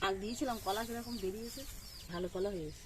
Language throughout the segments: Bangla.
শাক দিয়েছিলাম, কলা কিরকম বেরিয়েছে, ভালো কলা হয়েছে।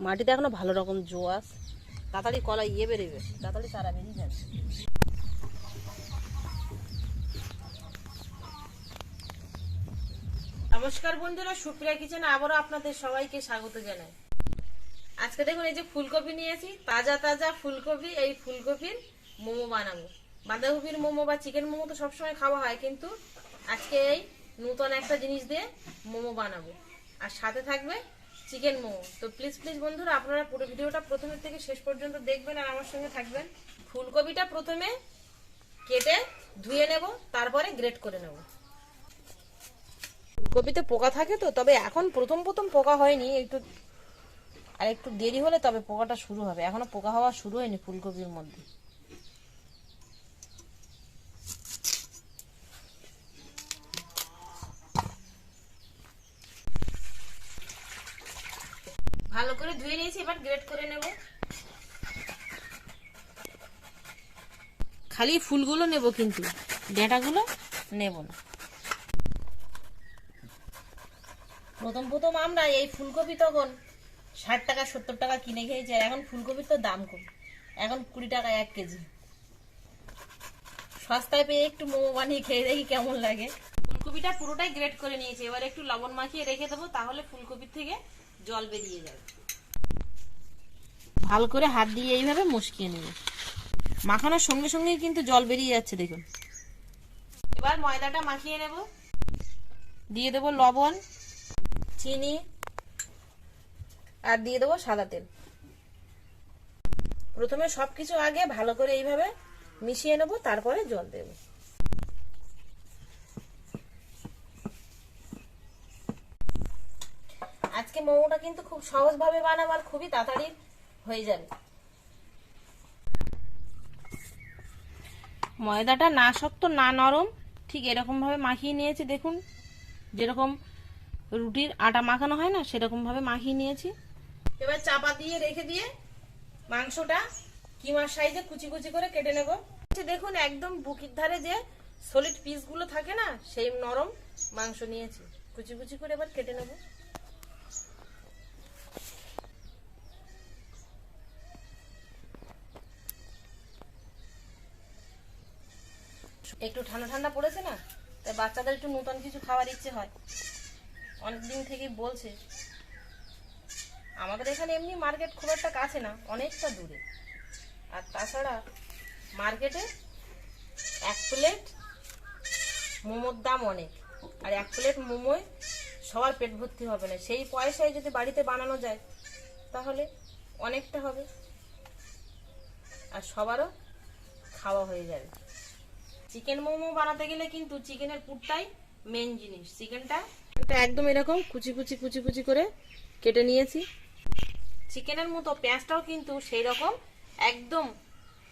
মাটিতে এখনো ভালো রকম জোয়াশ, তাড়াতাড়ি কলা বেরোবে, তাড়াতাড়ি চারা বেরিয়ে যাবে। নমস্কার বন্ধুরা, সুপ্রিয়া কিচেনে আবারও আপনাদের সবাইকে স্বাগত জানাই। আজকে দেখুন এই যে ফুলকপি নিয়েছি, তাজা তাজা ফুলকপি। এই ফুলকপির মোমো বানাবো। বাঁধাকপির মোমো বা চিকেন মোমো তো সবসময় খাওয়া হয়, কিন্তু আজকে এই নতুন একটা জিনিস দিয়ে মোমো বানাবো, আর সাথে থাকবে চিকেন মোমো। তো প্লিজ বন্ধুরা, আপনারা পুরো ভিডিওটা প্রথমের থেকে শেষ পর্যন্ত দেখবেন আর আমার সঙ্গে থাকবেন। ফুলকপিটা প্রথমে কেটে ধুয়ে নেব, তারপরে গ্রেট করে নেব। ফুলকপিতে পোকা থাকে তো, তবে এখন প্রথম পোকা হয়নি, একটু দেরি হলে তবে পোকাটা শুরু হবে। এখনো পোকা হওয়া শুরু হয়নি ফুলকপির মধ্যে। ভালো করে ধুয়ে নিয়েছি, এবার গ্রেট করে নেব। খালি ফুলগুলো নেব, কিন্তু ডেটাগুলো নেব না। প্রথম আমরা এই ফুলকপি তখন 60 টাকা 70 টাকা কিনে খেয়েছি, আর এখন ফুলকপির তো দাম কম, এখন 20 টাকা 1 কেজি। সস্তায় পেয়ে একটু মোমো বানিয়ে খেয়ে দেখি কেমন লাগে। ফুলকপিটা পুরোটাই গ্রেট করে নিয়েছি, এবার একটু লবণ মাখিয়ে রেখে দেবো, তাহলে ফুলকপির থেকে জল বেরিয়ে যাবে। ভালো করে হাত দিয়ে এইভাবে মুশকিয়ে নেব, মাখানোর সঙ্গে সঙ্গে কিন্তু জল বেরিয়ে যাচ্ছে দেখুন। এবার ময়দাটা মাখিয়ে নেব, দিয়ে দেবো লবণ, চিনি, আর দিয়ে দেবো সাদা তেল। প্রথমে সবকিছু আগে ভালো করে এইভাবে মিশিয়ে নেব, তারপরে জল দেব। আজকে মোমোটা কিন্তু খুব সহজভাবে বানাবো, আর খুবই তাড়াতাড়ি হয়ে যাবে। ময়দাটা না শক্ত না নরম, ঠিক এরকম ভাবে মাখিয়ে নিয়েছি দেখুন, যেরকম রুটির আটা মাখানো হয় না, সেরকম ভাবে মাখিয়ে নিয়েছি। এবার চাপা দিয়ে রেখে দিয়ে মাংসটা কিমার সাইজে কুচি কুচি করে কেটে নেব। দেখুন একদম বুকির ধারে যে সলিড পিসগুলো থাকে না, সেই নরম মাংস নিয়েছি, কুচি কুচি করে এবার কেটে নেব। একটু ঠান্ডা ঠান্ডা পড়েছে না, তাই বাচ্চাদের একটু নতুন কিছু খাওয়ার ইচ্ছে হয়, অনেকদিন থেকেই বলছে। আমাদের এখানে এমনি মার্কেট খুব একটা কাছে না, অনেকটা দূরে, আর তাছাড়া মার্কেটে 1 প্লেট মোমোর দাম অনেক, আর 1 প্লেট মোমোয় সবার পেট ভর্তি হবে না। সেই পয়সায় যদি বাড়িতে বানানো যায় তাহলে অনেকটা হবে, আর সবারও খাওয়া হয়ে যাবে। চিকেন মোমো বানাতে গেলে কিন্তু চিকেনের পুরটাই মেন জিনিস। চিকেনটা একদম এরকম কুচি কুচি কুচি কুচি করে কেটে নিয়েছি। চিকেনের মতো পেঁয়াজটাও কিন্তু সেই রকম একদম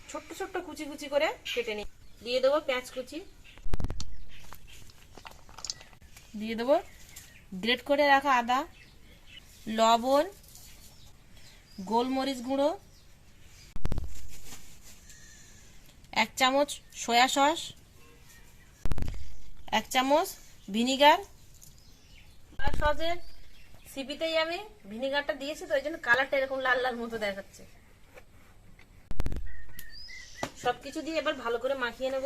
ছোট্ট ছোট্ট কুচি কুচি করে কেটে নিই। দিয়ে দেবো পেঁয়াজ কুচি, দিয়ে দেবো গ্রেট করে রাখা আদা, লবণ, গোলমরিচ গুঁড়ো, 1 চামচ সয়া সস, 1 চামচ ভিনিগার। সসের সিপিতেই আমি ভিনিগারটা দিয়েছি, তো ওই জন্য কালারটা এরকম লাল লাল মতো দেখাচ্ছে। সবকিছু দিয়ে এবার ভালো করে মাখিয়ে নেব।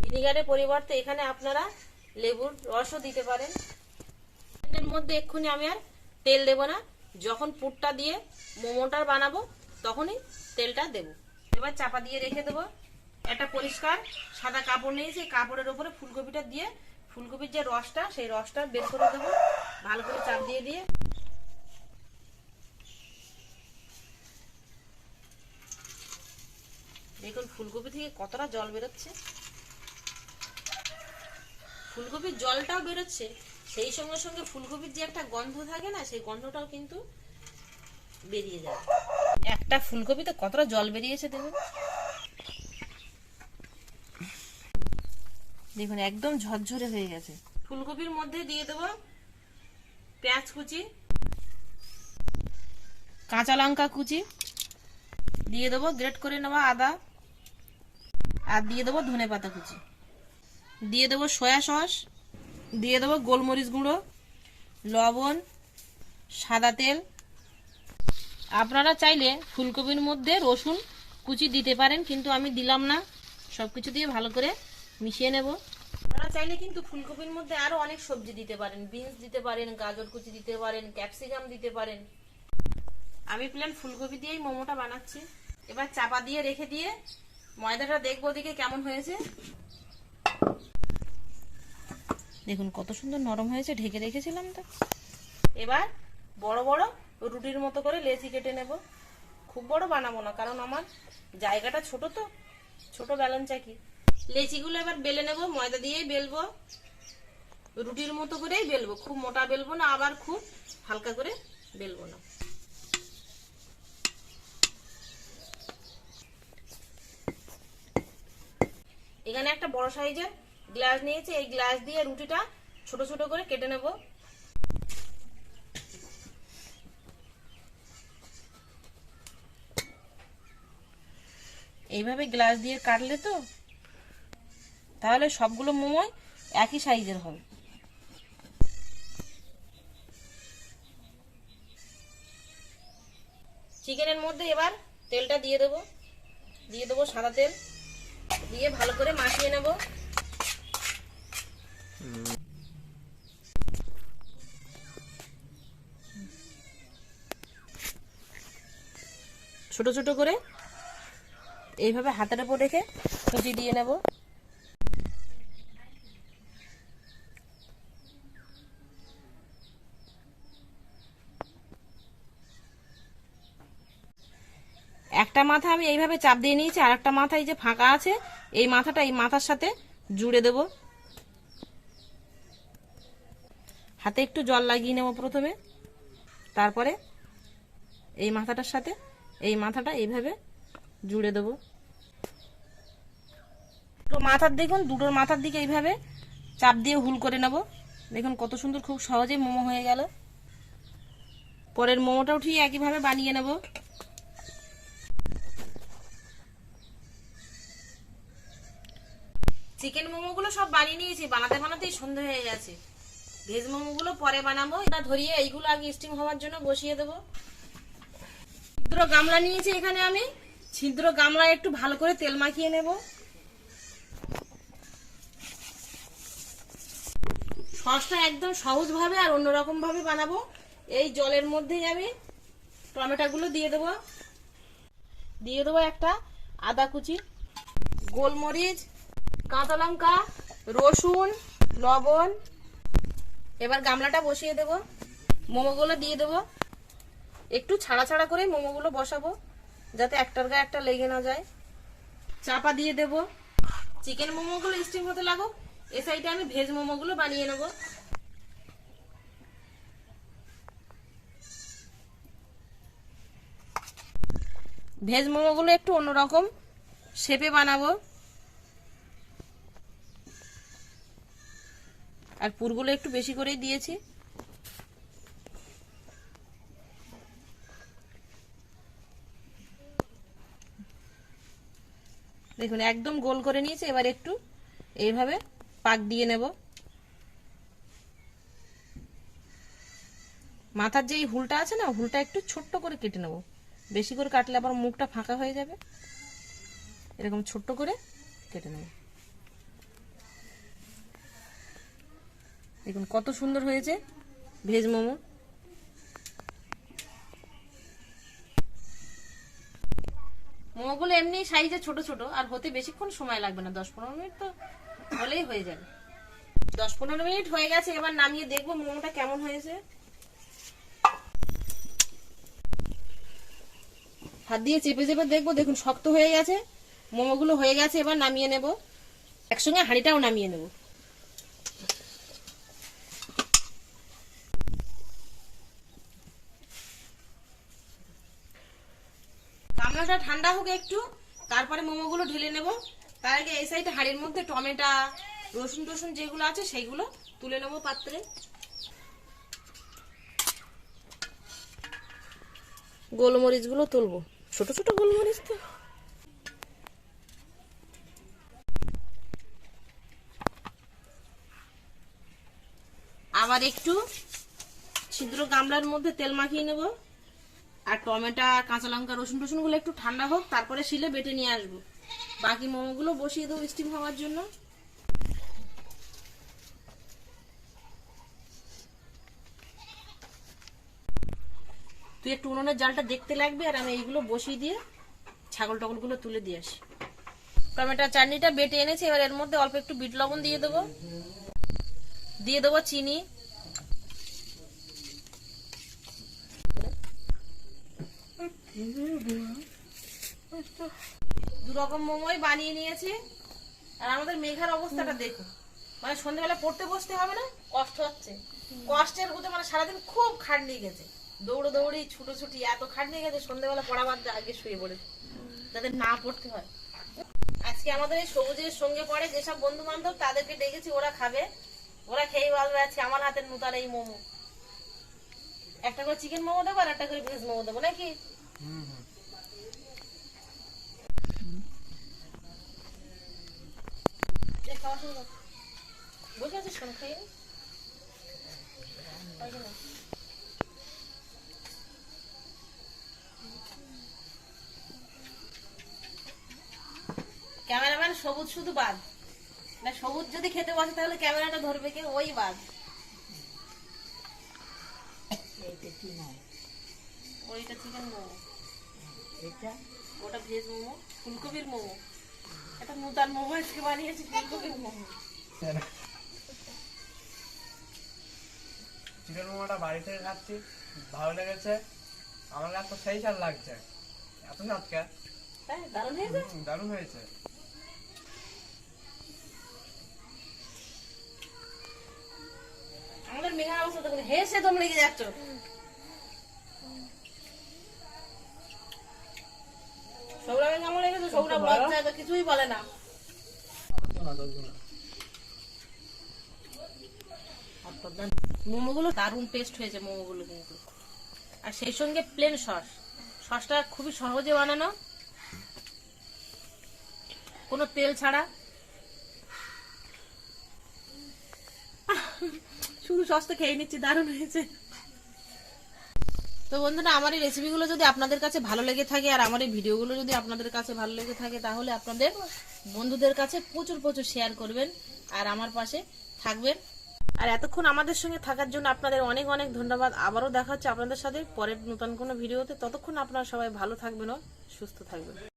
ভিনিগারের পরিবর্তে এখানে আপনারা লেবুর রসও দিতে পারেন। এর মধ্যে এক্ষুনি আমি আর তেল দেব না, যখন পুরটা দিয়ে মোমোটা বানাবো তখনই তেলটা দেব। এবার চাপা দিয়ে রেখে দেবো। একটা পরিষ্কার সাদা কাপড় নিয়েছি, কাপড়ের উপরে ফুলকপিটা দিয়ে ফুলকপির যে রসটা, সেই রসটা বের করে দেবো, ভালো করে চাপ দিয়ে দিয়ে। দেখুন ফুলকপি থেকে কতটা জল বেরোচ্ছে, ফুলকপির জলটাও বেরোচ্ছে, সেই সঙ্গে সঙ্গে ফুলকপির যে একটা গন্ধ থাকে না, সেই গন্ধটাও কিন্তু বেরিয়ে যাবে। একটা ফুলকপিতে কতটা জল বেরিয়েছে দেখুন। দেখুন একদম ঝরঝরে হয়ে গেছে। ফুলকপির মধ্যে দিয়ে দেবো পেঁয়াজ কুচি, কাঁচা লঙ্কা কুচি, দিয়ে দেবো গ্রেট করে নেওয়া আদা, আর দিয়ে দেবো ধনেপাতা কুচি, দিয়ে দেবো সয়া সস, দিয়ে দেবো গোলমরিচ গুঁড়ো, লবণ, সাদা তেল। আপনারা চাইলে ফুলকপির মধ্যে রসুন কুচি দিতে পারেন, কিন্তু আমি দিলাম না। সবকিছু দিয়ে ভালো করে মিশিয়ে নেব। আপনারা চাইলে কিন্তু ফুলকপির মধ্যে আরো অনেক সবজি দিতে পারেন, বিনস দিতে পারেন, গাজর কুচি দিতে পারেন, ক্যাপসিকাম দিতে পারেন। আমি প্লেন ফুলকপি দিয়েই মোমোটা বানাচ্ছি। এবার চাপা দিয়ে রেখে দিয়ে ময়দাটা দেখবো দিকে কেমন হয়েছে। দেখুন কত সুন্দর নরম হয়েছে, ঢেকে রেখেছিলাম তো। এবার বড় বড় রুটির মতো করে লেচি কেটে নেব। খুব বড় বানাবো না, কারণ আমার জায়গাটা ছোট, তো ছোট বেলন চাকি। লেচিগুলো এবার বেলে নেব, ময়দা দিয়েই বেলবো, রুটির মতো করেই বেলবো। খুব মোটা বেলবো না, আবার খুব হালকা করে বেলবো না। এখানে একটা বড় সাইজের গ্লাস নিয়েছি, এই গ্লাস দিয়ে রুটিটা ছোট ছোট করে কেটে নেব। এইভাবে গ্লাস দিয়ে কাটলে তো তাহলে সবগুলো মোমোই একই সাইজের হবে। চিকেনের মধ্যে এবার তেলটা দিয়ে দেবো সাদা তেল দিয়ে ভালো করে মাখিয়ে নেব। ছোট ছোট করে এইভাবে হাতের উপর রেখে কুচি দিয়ে নেব। একটা মাথা আমি এইভাবে চাপ দিয়ে নিয়েছি, আর একটা মাথায় যে ফাঁকা আছে এই মাথাটা এই মাথার সাথে জুড়ে দেব। হাতে একটু জল লাগিয়ে নেব প্রথমে, তারপরে এই মাথাটার সাথে এই মাথাটা এইভাবে জুড়ে দেব। মাথার দেখুন দুটোর মাথার দিকে এইভাবে চাপ দিয়ে হুল করে নেব। দেখুন কত সুন্দর, খুব সহজে মোমো হয়ে গেল। পরের মোমোটাও ঠিক একইভাবে বানিয়ে নেব। চিকেন মোমোগুলো সব বানিয়ে নিয়েছি, বানাতে বানাতেই সন্ধ্যা হয়ে গেছে। ভেজ মোমোগুলো পরে বানাবো। এটা ধরিয়ে এইগুলো আগে স্টিম হওয়ার জন্য বসিয়ে দেবো। ছিদ্র গামলা নিয়েছি এখানে আমি, ছিদ্র গামলায় একটু ভালো করে তেল মাখিয়ে নেব। সসটা একদম সহজভাবে আর অন্যরকম ভাবে বানাবো। এই জলের মধ্যেই আমি টমেটোগুলো দিয়ে দেবো একটা আদা কুচি, গোলমরিচ, কাঁচা লঙ্কা, রসুন, লবণ। এবার গামলাটা বসিয়ে দেব, মোমোগুলো দিয়ে দেবো। একটু ছাড়া ছাড়া করে মোমোগুলো বসাবো, যাতে একটার গায়ে একটা লেগে না যায়। চাপা দিয়ে দেব। চিকেন মোমোগুলো স্টিম হতে লাগুক, এই সাইডে আমি ভেজ মোমোগুলো বানিয়ে নেব। ভেজ মোমোগুলো একটু অন্যরকম শেপে বানাবো, আর পুরগুলো একটু বেশি করেই দিয়েছি। দেখুন একদম গোল করে নিয়েছি। এবার একটু এইভাবে পাক দিয়ে নেব। মাথার যে হুলটা আছে না, হুলটা একটু ছোট্ট করে কেটে নেব। বেশি করে কাটলে আবার মুখটা ফাঁকা হয়ে যাবে। এরকম ছোট্ট করে কেটে নেব। দেখুন কত সুন্দর হয়েছে ভেজ মোমো। মোমোগুলো এমনি সাইজে ছোট ছোট, আর হতে বেশিক্ষণ সময় লাগবে না, 10-15 মিনিট তো হলেই হয়ে যাবে। 10-15 মিনিট হয়ে গেছে, এবার নামিয়ে দেখবো মোমোটা কেমন হয়েছে। হাত দিয়ে চেপে চেপে দেখবো, দেখুন শক্ত হয়ে গেছে, মোমোগুলো হয়ে গেছে। এবার নামিয়ে নেব, একসঙ্গে হাঁড়িটাও নামিয়ে নেব। গামলাটা ঠান্ডা হোক একটু, তারপরে মোমোগুলো ঢেলে নেব। তার আগে এই সাইডে হাঁড়ির মধ্যে টমেটো, রসুন টসুন যেগুলো আছে সেইগুলো তুলে নেবো পাত্রে। গোলমরিচগুলো তুলবো, ছোট ছোট গোলমরিচ তো। আবার একটু ছিদ্র গামলার মধ্যে তেল মাখিয়ে নেব। আর টমেটো, কাঁচা লঙ্কা, রসুন টসুন গুলো একটু ঠান্ডা হোক, তারপরে শিলে বেটে নিয়ে আসবো। বাকি মোমোগুলো বসিয়ে দেবো স্টিম হওয়ার জন্য। তুই একটু উনুনের জালটা দেখতে লাগবে, আর আমি এইগুলো বসিয়ে দিয়ে ছাগল টগলগুলো তুলে দিয়ে আসি। টমেটো চাটনিটা বেটে এনেছি, এবার এর মধ্যে অল্প একটু বিট লবণ দিয়ে দেবো, দিয়ে দেবো চিনি, দু রকম মোমোই বানিয়ে নিয়েছি। আর আমাদের মেঘার অবস্থাটা দেখো, মানে সন্ধ্যেবেলা পড়তে বসতে হবে না, কষ্ট হচ্ছে। কষ্টের মধ্যে মানে সারাদিন খুব খাটনি গেছে, দৌড়ো দৌড়ি ছুটোছুটি এত খাটনি গেছে, সন্ধ্যেবেলা পড়া বাদ দিয়ে আগে শুয়ে পড়েছে, যাদের না পড়তে হয়। আজকে আমাদের এই সবুজের সঙ্গে পড়ে যেসব বন্ধু বান্ধব, তাদেরকে ডেকেছি, ওরা খাবে, ওরা খেয়ে বলবে আজকে আমার হাতের নূতন এই মোমো। একটা করে চিকেন মোমো দেবো আর একটা করে ভেজ মোমো দেবো নাকি? বসে আছিস কেন? খেয়ে ক্যামেরাম্যান সবুজ শুধু বাদ না, সবুজ যদি খেতে বসে তাহলে ক্যামেরাটা ধরবে কে? ওই বাদ। ওইটা চিকেন মোমো, ওটা ভেজ মোমো, ফুলকপির মোমো। এটা নূতন মোমো আজকে বানিয়েছি, ফুলকপির মোমো। চিকেন মোমোটা বাড়ি থেকে খাচ্ছি, ভালো লেগেছে। আমার কাছে সেই স্বাদ লাগছে, এত স্বাদ কে? হ্যাঁ, দারুণ হয়েছে, দারুণ হয়েছে। আমাদের মেঘার অবস্থা দেখুন, হেসে দম লেগে যাচ্ছ। সৌরভে কেমন লেগেছে? সৌরভ লজ্জায় তো কিছুই বলে না। মোমোগুলো দারুণ টেস্ট হয়েছে মোমোগুলো কিন্তু। আর সেই সঙ্গে প্লেন সস, সসটা খুবই সহজে বানানো, কোনো তেল ছাড়া, শুধু সসটা খেয়ে নিচ্ছি, দারুণ হয়েছে। তো বন্ধুরা, আমার এই রেসিপিগুলো যদি আপনাদের কাছে ভালো লেগে থাকে, আর আমার এই ভিডিওগুলো যদি আপনাদের কাছে ভালো লেগে থাকে, তাহলে আপনাদের বন্ধুদের কাছে প্রচুর প্রচুর শেয়ার করবেন আর আমার পাশে থাকবেন। আর এতক্ষণ আমাদের সঙ্গে থাকার জন্য আপনাদের অনেক অনেক ধন্যবাদ। আবারও দেখা হচ্ছে আপনাদের সাথে পরের নতুন কোনো ভিডিওতে। ততক্ষণ আপনারা সবাই ভালো থাকবেন ও সুস্থ থাকবেন।